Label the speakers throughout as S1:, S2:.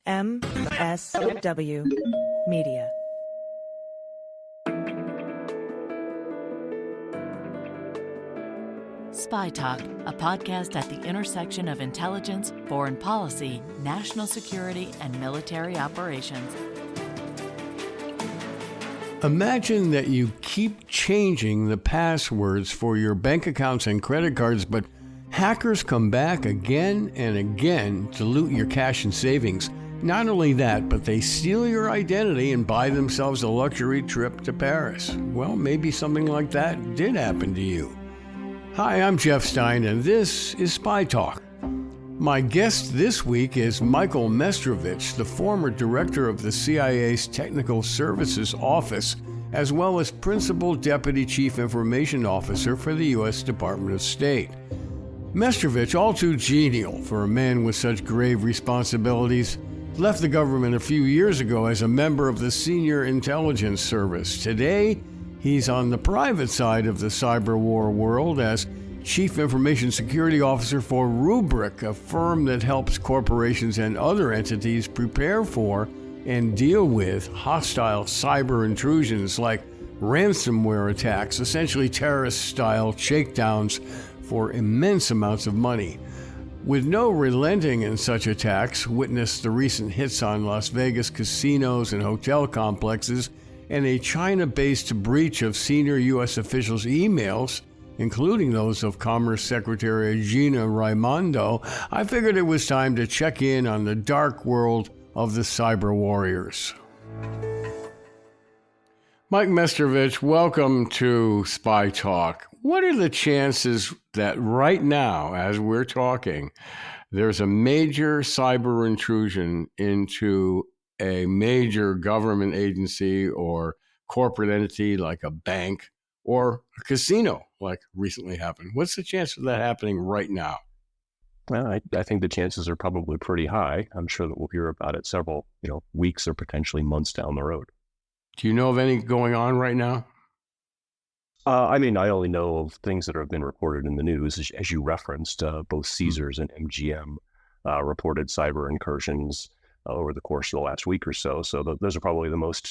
S1: MSW Media.
S2: Spy Talk, a podcast at the intersection of intelligence, foreign policy, national security, and military operations.
S3: Imagine that you keep changing the passwords for your bank accounts and credit cards, but hackers come back again and again to loot your cash and savings. Not only that, but they steal your identity and buy themselves a luxury trip to Paris. Well, maybe something like that did happen to you. Hi, I'm Jeff Stein, and this is Spy Talk. My guest this week is Michael Mestrovich, the former director of the CIA's Technical Services Office, as well as Principal Deputy Chief Information Officer for the U.S. Department of State. Mestrovich, all too genial for a man with such grave responsibilities, left the government a few years ago as a member of the Senior Intelligence Service. Today, he's on the private side of the cyber war world as Chief Information Security Officer for Rubrik, a firm that helps corporations and other entities prepare for and deal with hostile cyber intrusions like ransomware attacks, essentially terrorist-style shakedowns for immense amounts of money. With no relenting in such attacks, witness the recent hits on Las Vegas casinos and hotel complexes, and a China-based breach of senior U.S. officials' emails, including those of Commerce Secretary Gina Raimondo, I figured it was time to check in on the dark world of the cyber warriors. Mike Mestrovich, welcome to Spy Talk. What are the chances that right now, as we're talking, there's a major cyber intrusion into a major government agency or corporate entity like a bank or a casino like recently happened? What's the chance of that happening right now?
S4: Well, I think the chances are probably pretty high. I'm sure that we'll hear about it several, weeks or potentially months down the road.
S3: Do you know of any going on right now?
S4: I only know of things that have been reported in the news. As you referenced, both Caesars and MGM reported cyber incursions over the course of the last week or so. So those are probably the ones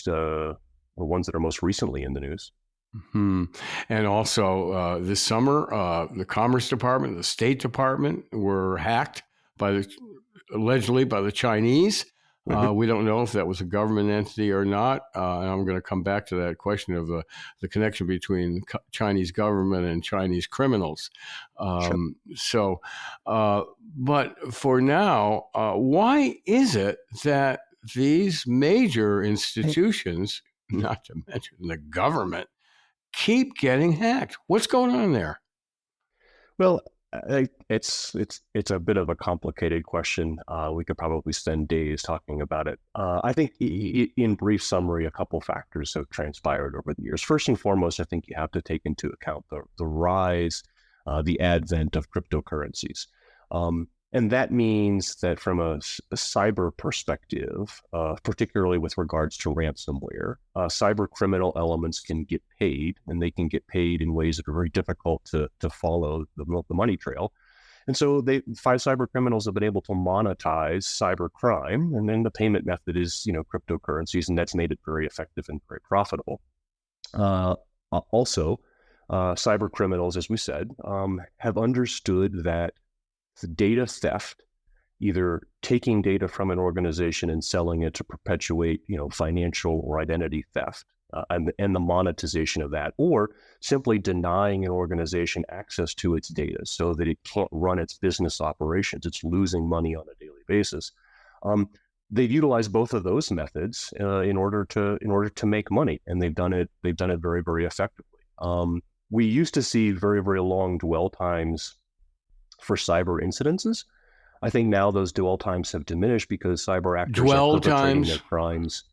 S4: that are most recently in the news.
S3: Mm-hmm. And also this summer, the Commerce Department, the State Department were hacked allegedly by the Chinese.
S4: Mm-hmm.
S3: We don't know if that was a government entity or not. And I'm going to come back to that question of the connection between Chinese government and Chinese criminals.
S4: Sure.
S3: But for now, why is it that these major institutions, not to mention the government, keep getting hacked? What's going on there?
S4: Well, it's a bit of a complicated question. We could probably spend days talking about it. I think in brief summary, a couple factors have transpired over the years. First and foremost, I think you have to take into account the rise, the advent of cryptocurrencies. And that means that from a cyber perspective, particularly with regards to ransomware, cyber criminal elements can get paid, and they can get paid in ways that are very difficult to follow the money trail. And so cyber criminals have been able to monetize cyber crime, and then the payment method is, cryptocurrencies, and that's made it very effective and very profitable. Also, cyber criminals, as we said, have understood that the data theft, either taking data from an organization and selling it to perpetuate, financial or identity theft, and the monetization of that, or simply denying an organization access to its data so that it can't run its business operations. It's losing money on a daily basis. They've utilized both of those methods in order to make money, and they've done it very, very effectively. We used to see very, very long dwell times for cyber incidences. I think now those dwell times have diminished because cyber actors are perpetrating their crimes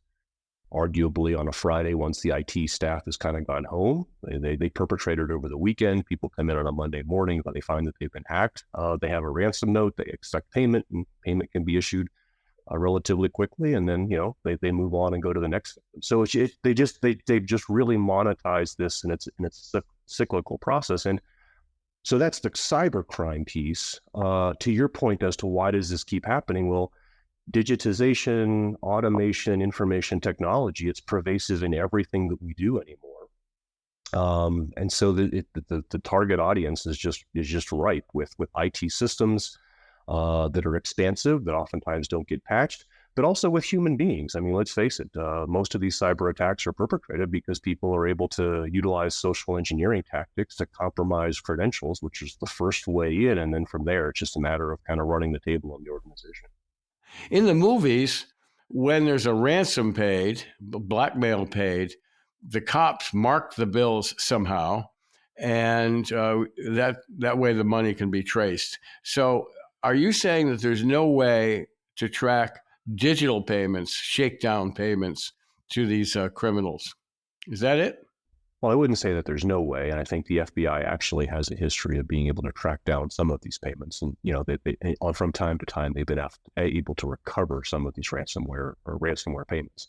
S4: arguably on a Friday once the IT staff has kind of gone home. They perpetrate it over the weekend. People come in on a Monday morning when they find that they've been hacked. They have a ransom note. They expect payment, and payment can be issued relatively quickly, and then they move on and go to the next victim. So they've just really monetized this, and it's a cyclical process. And so that's the cybercrime piece. To your point as to why does this keep happening? Well, digitization, automation, information technology, it's pervasive in everything that we do anymore. And so the target audience is just ripe with IT systems that are expansive, that oftentimes don't get patched, but also with human beings. I mean, let's face it, most of these cyber attacks are perpetrated because people are able to utilize social engineering tactics to compromise credentials, which is the first way in. And then from there, it's just a matter of kind of running the table on the organization.
S3: In the movies, when there's a ransom paid, blackmail paid, the cops mark the bills somehow, and that way the money can be traced. So are you saying that there's no way to track digital payments, shakedown payments to these criminals? Is that it?
S4: Well, I wouldn't say that there's no way, and I think the FBI actually has a history of being able to track down some of these payments, and they from time to time they've been able to recover some of these ransomware payments.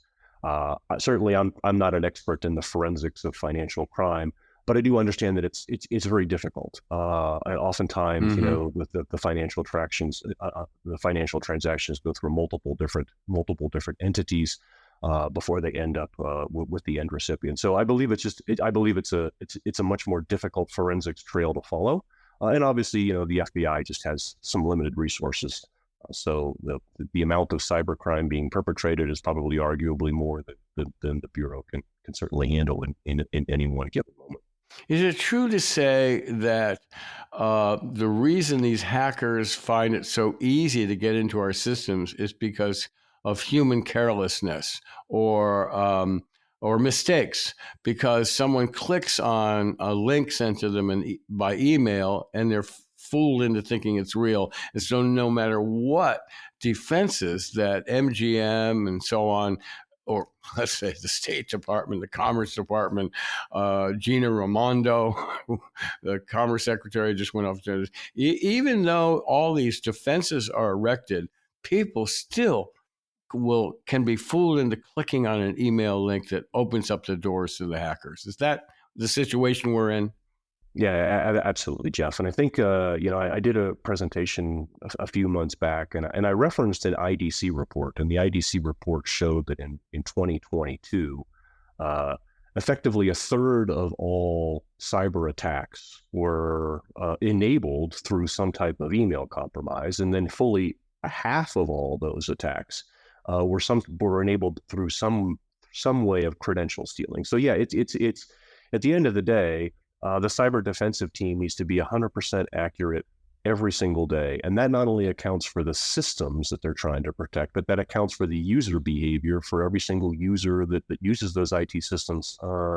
S4: Certainly, I'm not an expert in the forensics of financial crime, but I do understand that it's very difficult. And oftentimes, with the financial transactions go through multiple different entities before they end up with the end recipient. So I believe it's a much more difficult forensics trail to follow. And obviously, the FBI just has some limited resources. So the amount of cybercrime being perpetrated is probably arguably more than the Bureau can certainly handle in any one given moment.
S3: Is it true to say that the reason these hackers find it so easy to get into our systems is because of human carelessness or mistakes? Because someone clicks on a link sent to them by email and they're fooled into thinking it's real. And so no matter what defenses that MGM and so on, or let's say the State Department, the Commerce Department, Gina Raimondo, the Commerce Secretary, just went off to even though all these defenses are erected, people still can be fooled into clicking on an email link that opens up the doors to the hackers. Is that the situation we're in?
S4: Yeah, absolutely, Jeff. And I think, I did a presentation a few months back, and I referenced an IDC report, and the IDC report showed that in 2022, effectively a third of all cyber attacks were enabled through some type of email compromise, and then fully half of all those attacks were enabled through some way of credential stealing. So yeah, it's at the end of the day, the cyber defensive team needs to be 100% accurate every single day. And that not only accounts for the systems that they're trying to protect, but that accounts for the user behavior for every single user that uses those IT systems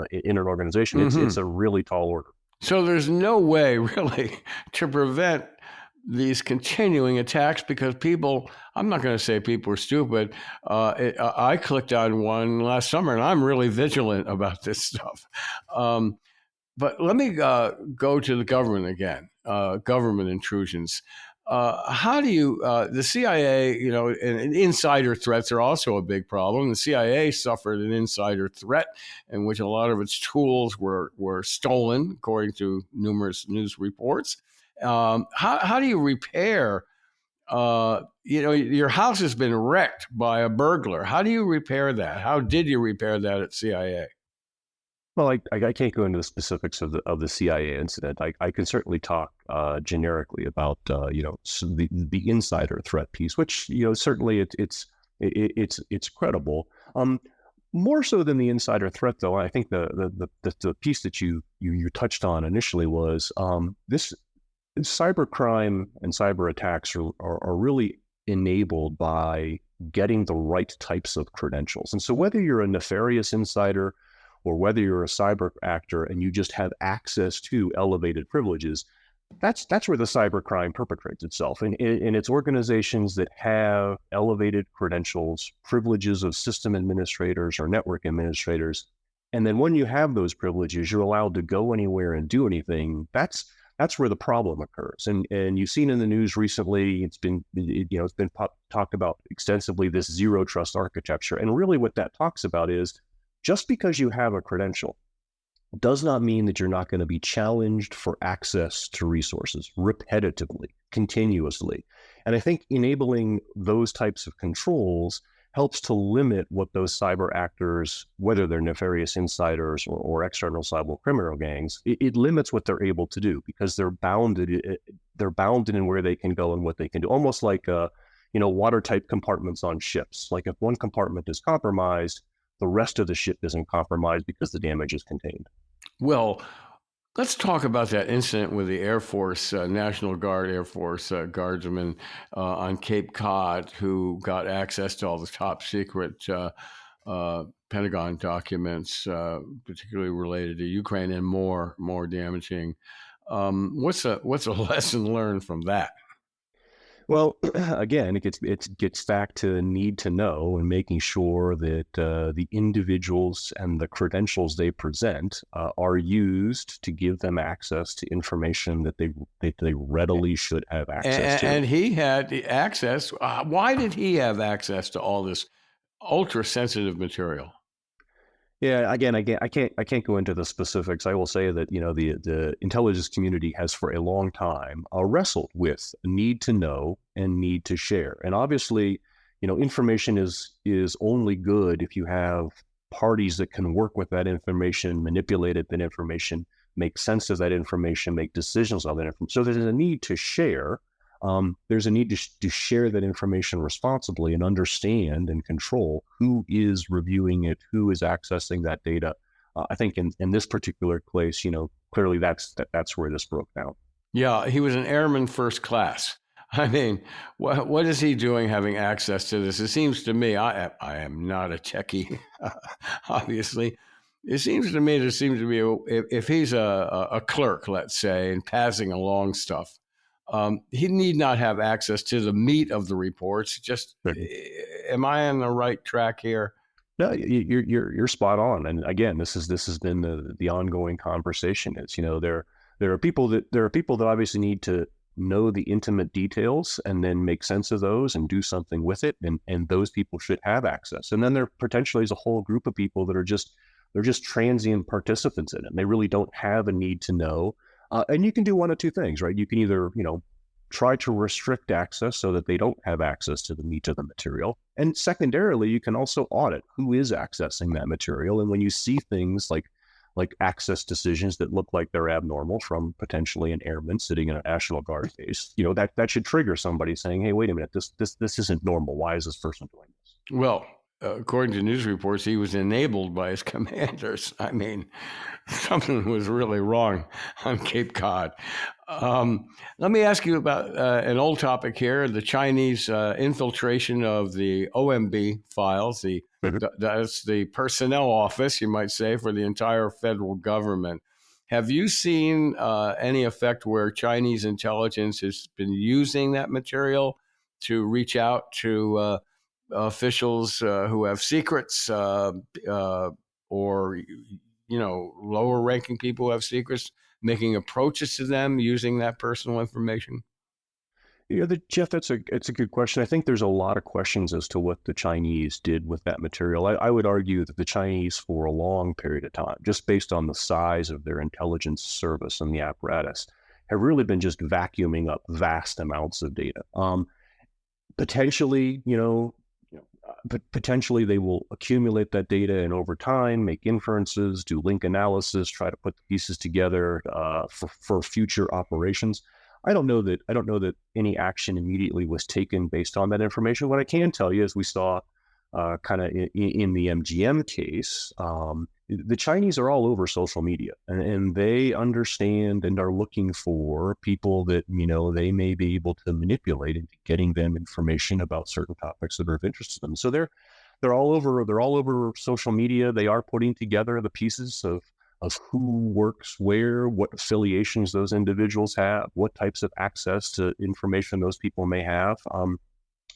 S4: in an organization. It's a really tall order. So
S3: there's no way really to prevent these continuing attacks because people, I'm not going to say people are stupid. I clicked on one last summer and I'm really vigilant about this stuff. But let me go to the government again, government intrusions. How do you, the CIA, and insider threats are also a big problem. The CIA suffered an insider threat in which a lot of its tools were stolen, according to numerous news reports. How do you repair, your house has been wrecked by a burglar. How do you repair that? How did you repair that at CIA?
S4: Well, I can't go into the specifics of the CIA incident. I can certainly talk generically about the insider threat piece, which certainly it's credible. More so than the insider threat, though, I think the piece that you touched on initially was this cybercrime and cyber attacks are really enabled by getting the right types of credentials. And so whether you're a nefarious insider or whether you're a cyber actor and you just have access to elevated privileges, that's where the cybercrime perpetrates itself. And it's organizations that have elevated credentials, privileges of system administrators or network administrators. And then when you have those privileges, you're allowed to go anywhere and do anything. That's where the problem occurs. And you've seen in the news recently, it's been talked about extensively, this zero trust architecture. And really what that talks about is just because you have a credential does not mean that you're not going to be challenged for access to resources repetitively, continuously. And I think enabling those types of controls helps to limit what those cyber actors, whether they're nefarious insiders or external cyber criminal gangs, it limits what they're able to do because they're bounded. They're bounded in where they can go and what they can do, almost like watertight compartments on ships. Like if one compartment is compromised, the rest of the ship isn't compromised because the damage is contained.
S3: Well, let's talk about that incident with the Air Force, National Guard Air Force guardsmen on Cape Cod who got access to all the top secret Pentagon documents, particularly related to Ukraine, and more damaging. What's a lesson learned from that?
S4: Well, again, it gets back to need to know and making sure that the individuals and the credentials they present are used to give them access to information that they readily should have access to.
S3: And he had access. Why did he have access to all this ultra sensitive material?
S4: Yeah, again, I can't go into the specifics. I will say that the intelligence community has for a long time wrestled with need to know and need to share, and obviously, information is only good if you have parties that can work with that information, manipulate that information, make sense of that information, make decisions on that information. So there's a need to share. There's a need to share that information responsibly and understand and control who is reviewing it, who is accessing that data. I think in this particular case, clearly that's where this broke down.
S3: Yeah, he was an airman first class. I mean, what is he doing having access to this? It seems to me, I am not a techie, obviously. It seems to me there seems to be, if he's a clerk, let's say, and passing along stuff, he need not have access to the meat of the reports. Just, am I on the right track here?
S4: No, you're spot on. And again, this has been the ongoing conversation. Is there are people that obviously need to know the intimate details and then make sense of those and do something with it, and those people should have access. And then there potentially is a whole group of people that are just transient participants in it. And they really don't have a need to know. And you can do one of two things, right? You can either, try to restrict access so that they don't have access to the meat of the material. And secondarily, you can also audit who is accessing that material. And when you see things like access decisions that look like they're abnormal from potentially an airman sitting in a National Guard base, that should trigger somebody saying, hey, wait a minute, this isn't normal. Why is this person doing this?
S3: Well, according to news reports, he was enabled by his commanders. I mean, something was really wrong on Cape Cod. Let me ask you about an old topic here, the Chinese infiltration of the OMB files. That's the personnel office, you might say, for the entire federal government. Have you seen any effect where Chinese intelligence has been using that material to reach out to officials who have secrets or lower ranking people who have secrets, making approaches to them using that personal information?
S4: Jeff, it's a good question. I think there's a lot of questions as to what the Chinese did with that material. I would argue that the Chinese, for a long period of time, just based on the size of their intelligence service and the apparatus, have really been just vacuuming up vast amounts of data. Potentially, potentially they will accumulate that data and over time make inferences, do link analysis, try to put the pieces together for future operations. I don't know that any action immediately was taken based on that information. What I can tell you is we saw kind of in the MGM case, the Chinese are all over social media and they understand and are looking for people that, they may be able to manipulate into getting them information about certain topics that are of interest to them. So they're all over social media. They are putting together the pieces of who works where, what affiliations those individuals have, what types of access to information those people may have.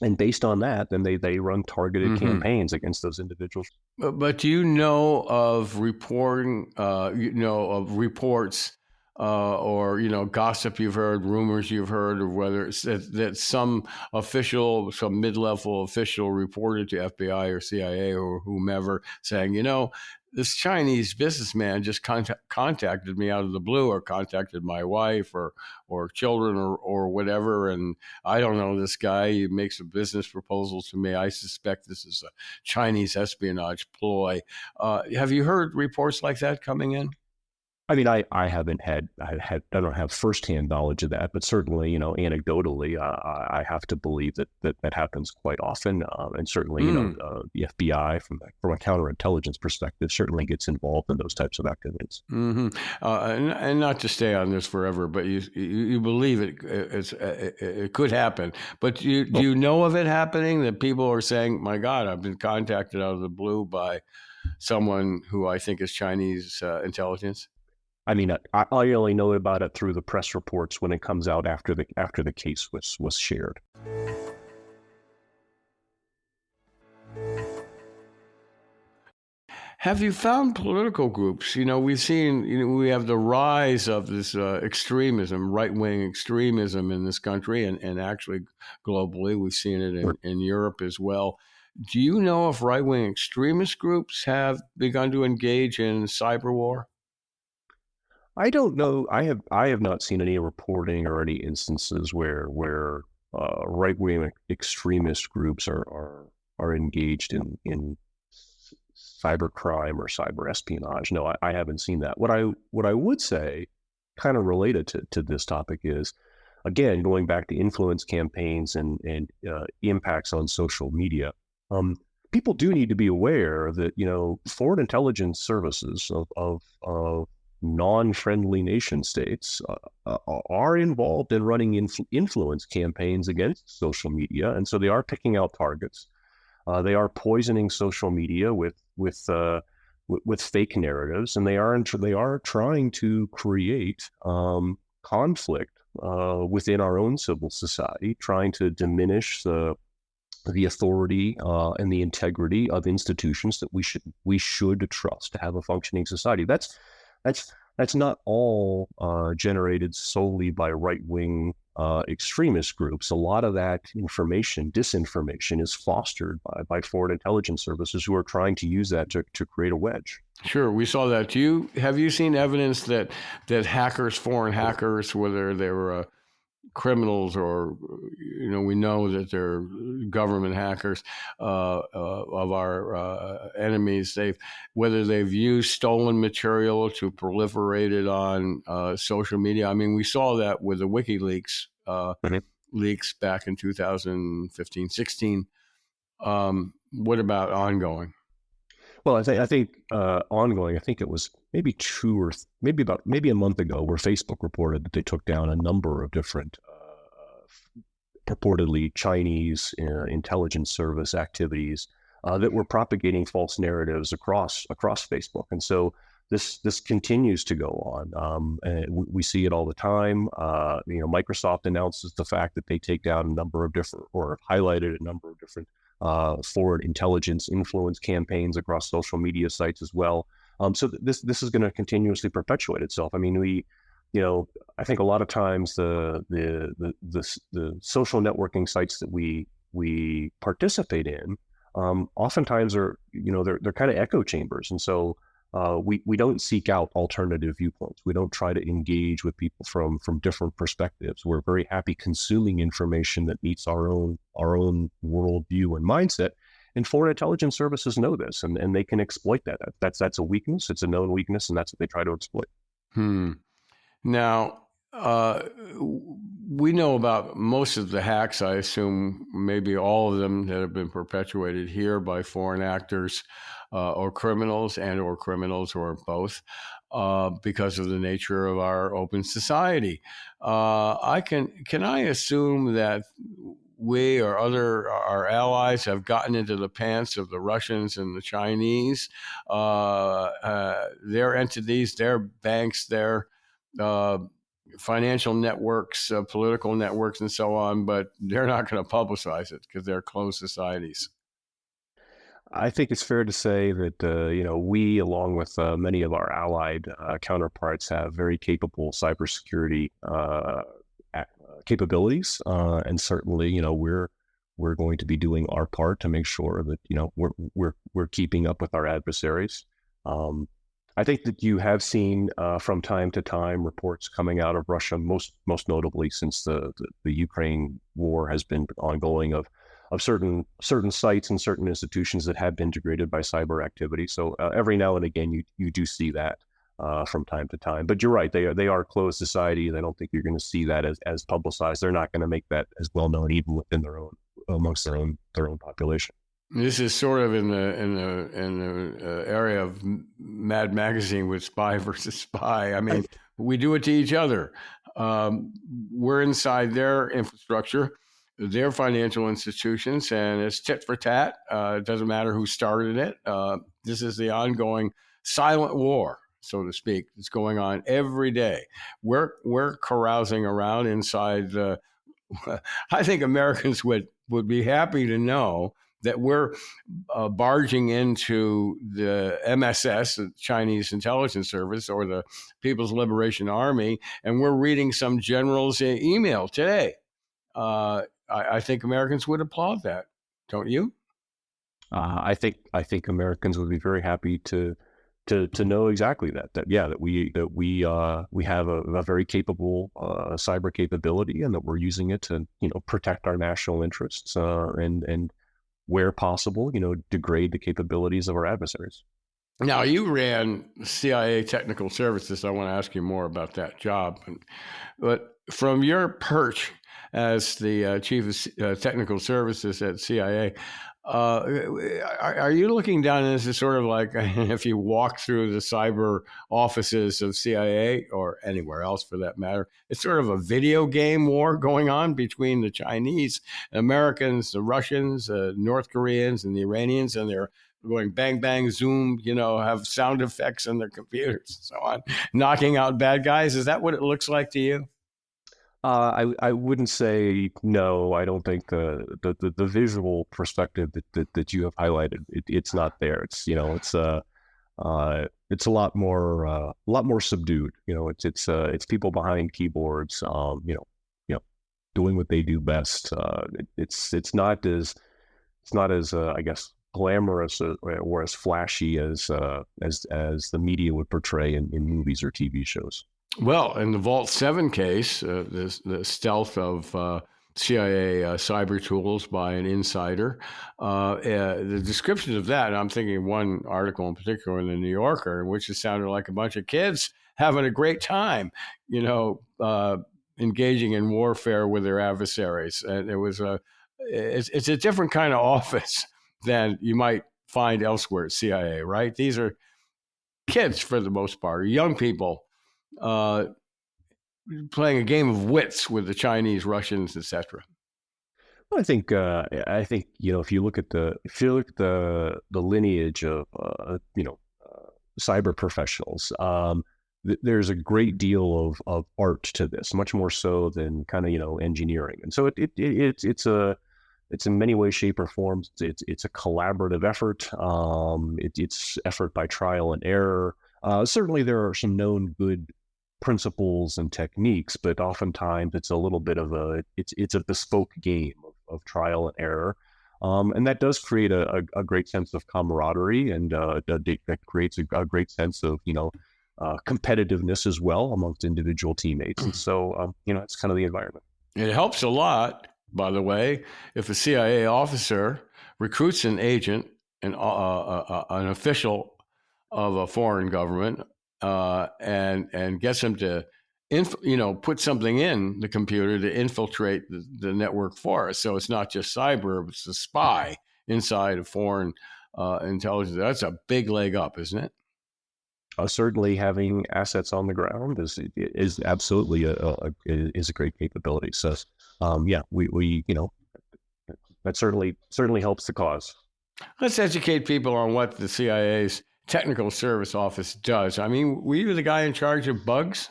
S4: And based on that, then they run targeted campaigns against those individuals.
S3: But do you know of reports or gossip you've heard, rumors you've heard, or whether it's that some official, some mid-level official reported to FBI or CIA or whomever saying, this Chinese businessman just contacted me out of the blue, or contacted my wife or children or whatever, and I don't know this guy. He makes a business proposal to me. I suspect this is a Chinese espionage ploy. Have you heard reports like that coming in?
S4: I mean, I don't have firsthand knowledge of that, but certainly, anecdotally, I have to believe that happens quite often. And certainly, the FBI, from a counterintelligence perspective, certainly gets involved in those types of activities.
S3: Mm-hmm. And not to stay on this forever, but you believe it could happen. But do you know of it happening, that people are saying, my God, I've been contacted out of the blue by someone who I think is Chinese intelligence?
S4: I mean, I only know about it through the press reports when it comes out after the case was shared.
S3: Have you found political groups? We've seen, we have the rise of this extremism, right-wing extremism in this country, and actually globally. We've seen it in Europe as well. Do you know if right-wing extremist groups have begun to engage in cyber war?
S4: I don't know. I have not seen any reporting or any instances where right wing extremist groups are engaged in cyber crime or cyber espionage. No, I haven't seen that. What I would say, kind of related to this topic, is, again, going back to influence campaigns and impacts on social media. People do need to be aware that foreign intelligence services of non-friendly nation states are involved in running influence campaigns against social media, and so they are picking out targets. They are poisoning social media with fake narratives, and they are trying to create conflict within our own civil society, trying to diminish the authority and the integrity of institutions that we should trust to have a functioning society. That's not all generated solely by right-wing extremist groups. A lot of that disinformation, is fostered by foreign intelligence services who are trying to use that to create a wedge.
S3: Sure, we saw that. Have you seen evidence that hackers, foreign hackers, whether they were criminals or we know that they're government hackers of our enemies, whether they've used stolen material to proliferate it on social media? I mean, we saw that with the WikiLeaks leaks back in 2015, 16. What about ongoing?
S4: Well, I think ongoing. I think it was maybe maybe a month ago, where Facebook reported that they took down a number of different purportedly Chinese intelligence service activities that were propagating false narratives across Facebook, and so this continues to go on. And we see it all the time. Microsoft announces the fact that they take down a number of different, or highlighted a number of different foreign intelligence influence campaigns across social media sites as well. So this is going to continuously perpetuate itself. I mean, I think a lot of times the social networking sites that we participate in, oftentimes are they're kind of echo chambers, and so we don't seek out alternative viewpoints. We don't try to engage with people from different perspectives. We're very happy consuming information that meets our own worldview and mindset. And foreign intelligence services know this, and they can exploit that. That's a weakness. It's a known weakness, and that's what they try to exploit.
S3: Now, we know about most of the hacks, I assume maybe all of them, that have been perpetuated here by foreign actors or criminals or both, because of the nature of our open society. Can I assume that we or our allies have gotten into the pants of the Russians and the Chinese, their entities, their banks, their financial networks, political networks, and so on, but they're not going to publicize it because they're closed societies?
S4: I think it's fair to say that we, along with many of our allied counterparts, have very capable cybersecurity capabilities, and certainly, we're going to be doing our part to make sure that we're keeping up with our adversaries. I think that you have seen from time to time reports coming out of Russia, most notably since the Ukraine war has been ongoing, of certain sites and certain institutions that have been degraded by cyber activity. So every now and again, you do see that from time to time. But you're right; they are closed societies. I don't think you're going to see that as publicized. They're not going to make that as well known even within amongst their own population.
S3: This is sort of in the area of Mad Magazine with spy versus spy. I mean, we do it to each other. We're inside their infrastructure, their financial institutions, and it's tit for tat. It doesn't matter who started it. This is the ongoing silent war, so to speak, that's going on every day. We're carousing around inside. I think Americans would be happy to know that we're barging into the MSS, the Chinese Intelligence Service, or the People's Liberation Army, and we're reading some general's email today. I think Americans would applaud that, don't you?
S4: I think Americans would be very happy to know exactly that we have a very capable cyber capability, and that we're using it to protect our national interests and where possible, degrade the capabilities of our adversaries.
S3: Now, you ran CIA Technical Services. I want to ask you more about that job. But from your perch as the Chief of Technical Services at CIA, are you looking down, and this is sort of like if you walk through the cyber offices of CIA or anywhere else for that matter, it's sort of a video game war going on between the Chinese, Americans, the Russians, North Koreans, and the Iranians, and they're going bang, bang, zoom, have sound effects on their computers and so on, knocking out bad guys. Is that what it looks like to you?
S4: I wouldn't say no. I don't think the visual perspective that you have highlighted, it's not there. It's it's a lot more subdued. It's people behind keyboards, doing what they do best. It's not as I guess glamorous or as flashy as the media would portray in movies or TV shows.
S3: Well, in the Vault 7 case, the stealth of CIA cyber tools by an insider, the description of that, and I'm thinking one article in particular in the New Yorker, in which it sounded like a bunch of kids having a great time, engaging in warfare with their adversaries. And it's a different kind of office than you might find elsewhere at CIA, right? These are kids for the most part, or young people, playing a game of wits with the Chinese, Russians, etc.
S4: Well, I think if you look at the lineage of cyber professionals, there's a great deal of art to this, much more so than kind of engineering, and so it's in many ways, shape, or forms. It's a collaborative effort. It's effort by trial and error. Certainly, there are some known good principles and techniques, but oftentimes it's a little bit of it's a bespoke game of trial and error, and that does create a great sense of camaraderie, and that creates a great sense of competitiveness as well amongst individual teammates, and so it's kind of the environment.
S3: It helps a lot, by the way, if a CIA officer recruits an agent, an official of a foreign government, and gets him to, put something in the computer to infiltrate the network for us. So it's not just cyber, it's a spy inside of foreign intelligence. That's a big leg up, isn't it?
S4: Certainly, having assets on the ground is absolutely a great capability. So, we that certainly helps the cause.
S3: Let's educate people on what the CIA's Technical Service Office does. I mean, were you the guy in charge of bugs?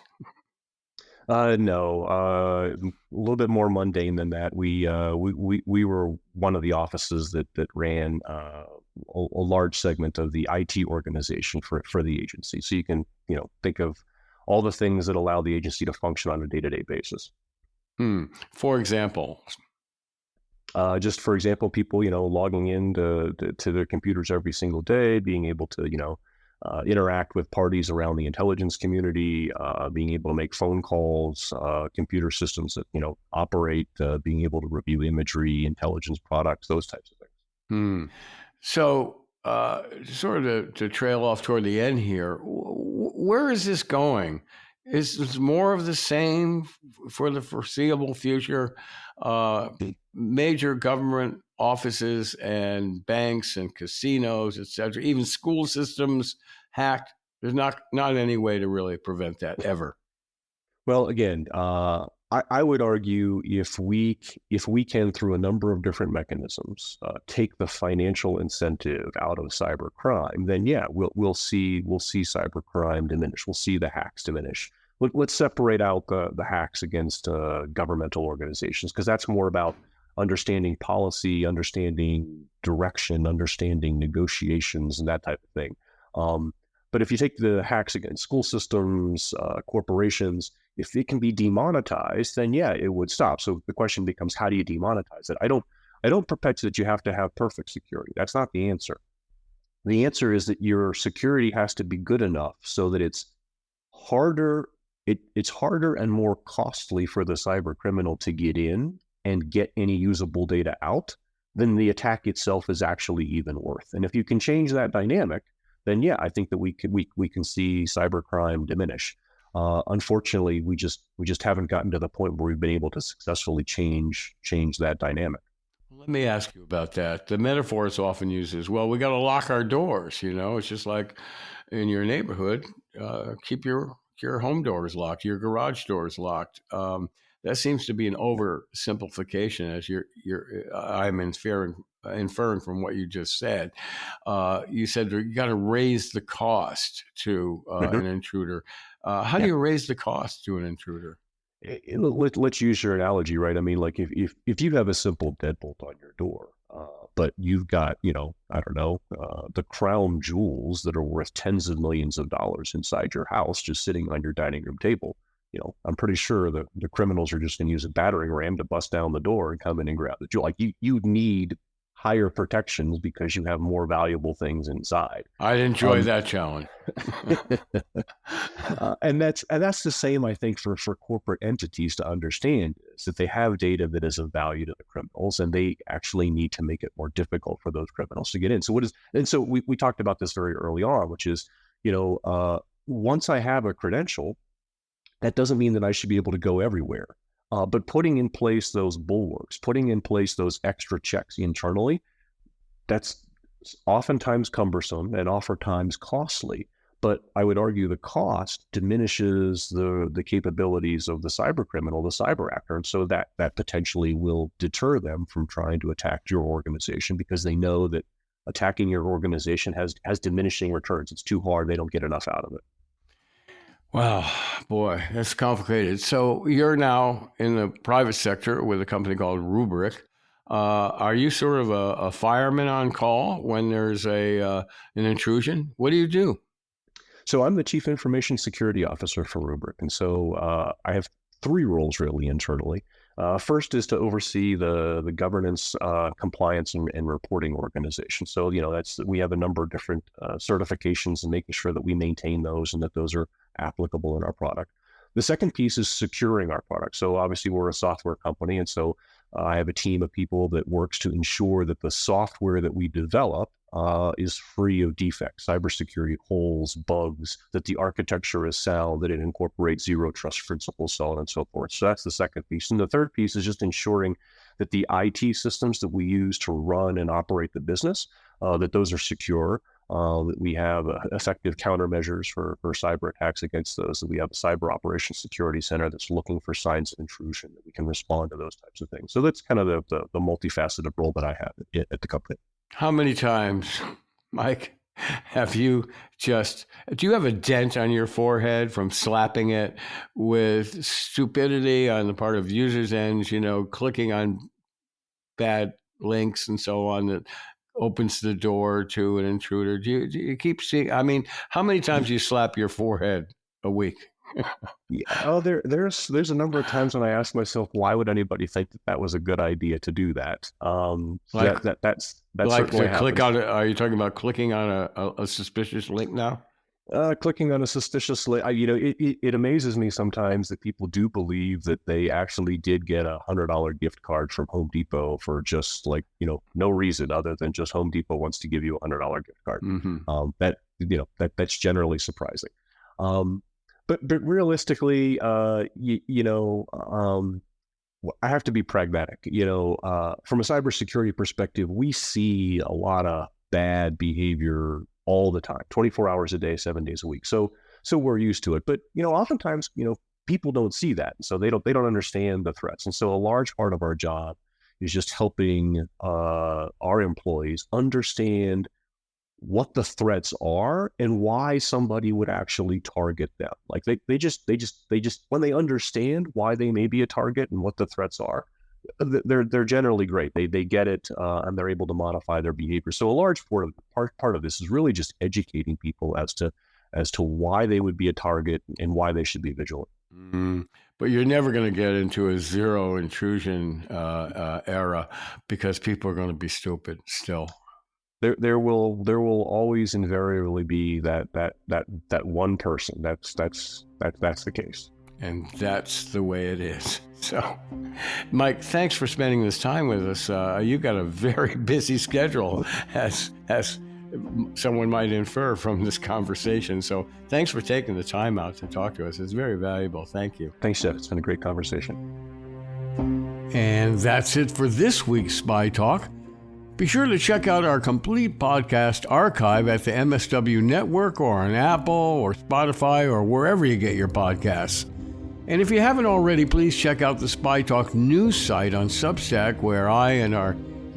S4: No, a little bit more mundane than that. We were one of the offices that ran a large segment of the IT organization for the agency. So you can think of all the things that allow the agency to function on a day-to-day basis.
S3: For example.
S4: Just for example, people logging in to their computers every single day, being able to interact with parties around the intelligence community, being able to make phone calls, computer systems that operate, being able to review imagery, intelligence products, those types of things.
S3: So, sort of to trail off toward the end here, where is this going? Is this more of the same for the foreseeable future? Major government offices and banks and casinos, et cetera, even school systems hacked. There's not any way to really prevent that ever.
S4: Well, again, I would argue if we can, through a number of different mechanisms, take the financial incentive out of cybercrime, then yeah, we'll see cybercrime diminish. We'll see the hacks diminish. Let's separate out the hacks against governmental organizations, because that's more about understanding policy, understanding direction, understanding negotiations, and that type of thing. But if you take the hacks against school systems, corporations, if it can be demonetized, then yeah, it would stop. So the question becomes, how do you demonetize it? I don't perpetuate that you have to have perfect security. That's not the answer. The answer is that your security has to be good enough so that it's harder and more costly for the cyber criminal to get in and get any usable data out than the attack itself is actually even worth. And if you can change that dynamic, then yeah, I think that we can see cybercrime diminish. Unfortunately, we just haven't gotten to the point where we've been able to successfully change that dynamic.
S3: Let me ask you about that. The metaphor is often used as, well, we got to lock our doors. It's just like in your neighborhood, keep your home doors locked, your garage doors locked. That seems to be an oversimplification, as I'm inferring from what you just said. You said you got to raise the cost to an intruder. How do you raise the cost to an intruder?
S4: Let's use your analogy, right? I mean, like if you have a simple deadbolt on your door, but you've got, I don't know, the crown jewels that are worth tens of millions of dollars inside your house, just sitting on your dining room table, I'm pretty sure the criminals are just going to use a battering ram to bust down the door and come in and grab the jewel. Like you need higher protections because you have more valuable things inside.
S3: I'd enjoy that challenge.
S4: And that's the same, I think, for corporate entities to understand, is that they have data that is of value to the criminals, and they actually need to make it more difficult for those criminals to get in. So we talked about this very early on, which is, once I have a credential, that doesn't mean that I should be able to go everywhere. But putting in place those bulwarks, putting in place those extra checks internally, that's oftentimes cumbersome and oftentimes costly. But I would argue the cost diminishes the capabilities of the cyber criminal, the cyber actor. And so that potentially will deter them from trying to attack your organization, because they know that attacking your organization has diminishing returns. It's too hard. They don't get enough out of it.
S3: Wow, boy, that's complicated. So you're now in the private sector with a company called Rubrik. Are you sort of a fireman on call when there's an intrusion? What do you do?
S4: So I'm the Chief Information Security Officer for Rubrik. And so I have three roles really internally. First is to oversee the governance, compliance, and reporting organization. So, we have a number of different certifications and making sure that we maintain those and that those are applicable in our product. The second piece is securing our product. So obviously we're a software company. And so I have a team of people that works to ensure that the software that we develop is free of defects, cybersecurity holes, bugs, that the architecture is sound, that it incorporates zero trust principles, so on and so forth. So that's the second piece. And the third piece is just ensuring that the IT systems that we use to run and operate the business, that those are secure, that we have effective countermeasures for cyber attacks against those, that we have a cyber operations security center that's looking for signs of intrusion, that we can respond to those types of things. So that's kind of the multifaceted role that I have at the company.
S3: How many times, Mike, Have you do you have a dent on your forehead from slapping it with stupidity on the part of users' ends, clicking on bad links and so on that opens the door to an intruder? Do you keep seeing, how many times do you slap your forehead a week?
S4: Yeah. Oh, there's a number of times when I ask myself, why would anybody think that was a good idea to do that? That's
S3: like
S4: certainly
S3: to click
S4: happens.
S3: on it. Are you talking about clicking on a suspicious link now?
S4: Clicking on a suspicious link. It amazes me sometimes that people do believe that they actually did get a $100 gift card from Home Depot for just no reason other than just Home Depot wants to give you a $100 gift card.
S3: Mm-hmm.
S4: That's generally surprising. But realistically, I have to be pragmatic. From a cybersecurity perspective, we see a lot of bad behavior all the time, 24 hours a day, 7 days a week. So we're used to it. But oftentimes, people don't see that, so they don't understand the threats. And so a large part of our job is just helping our employees understand what the threats are and why somebody would actually target them. Like they just when they understand why they may be a target and what the threats are, they're generally great. They get it and they're able to modify their behavior. So a large part of this is really just educating people as to why they would be a target and why they should be vigilant.
S3: Mm-hmm. But you're never going to get into a zero intrusion era because people are going to be stupid still.
S4: There will always invariably be that one person. That's the case.
S3: And that's the way it is. So, Mike, thanks for spending this time with us. You've got a very busy schedule, as someone might infer from this conversation. So thanks for taking the time out to talk to us. It's very valuable. Thank you.
S4: Thanks, Jeff. It's been a great conversation.
S3: And that's it for this week's Spy Talk. Be sure to check out our complete podcast archive at the MSW Network or on Apple or Spotify or wherever you get your podcasts. And if you haven't already, please check out the Spy Talk news site on Substack, where I and our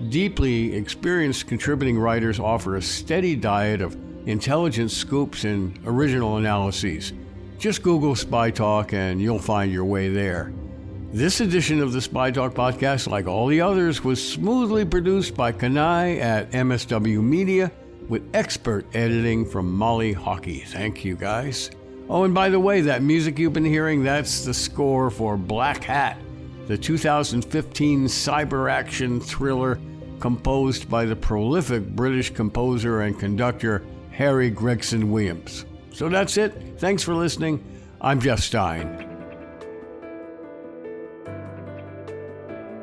S3: deeply experienced contributing writers offer a steady diet of intelligence scoops and original analyses. Just Google Spy Talk and you'll find your way there. This edition of the Spy Talk podcast, like all the others, was smoothly produced by Kanai at MSW Media with expert editing from Molly Hockey. Thank you, guys. Oh, and by the way, that music you've been hearing, that's the score for Black Hat, the 2015 cyber action thriller composed by the prolific British composer and conductor Harry Gregson Williams. So that's it. Thanks for listening. I'm Jeff Stein.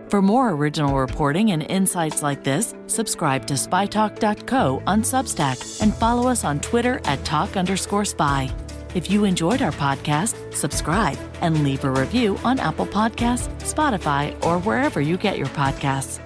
S2: For more original reporting and insights like this, subscribe to spytalk.co on Substack and follow us on Twitter at @talk_spy. If you enjoyed our podcast, subscribe and leave a review on Apple Podcasts, Spotify, or wherever you get your podcasts.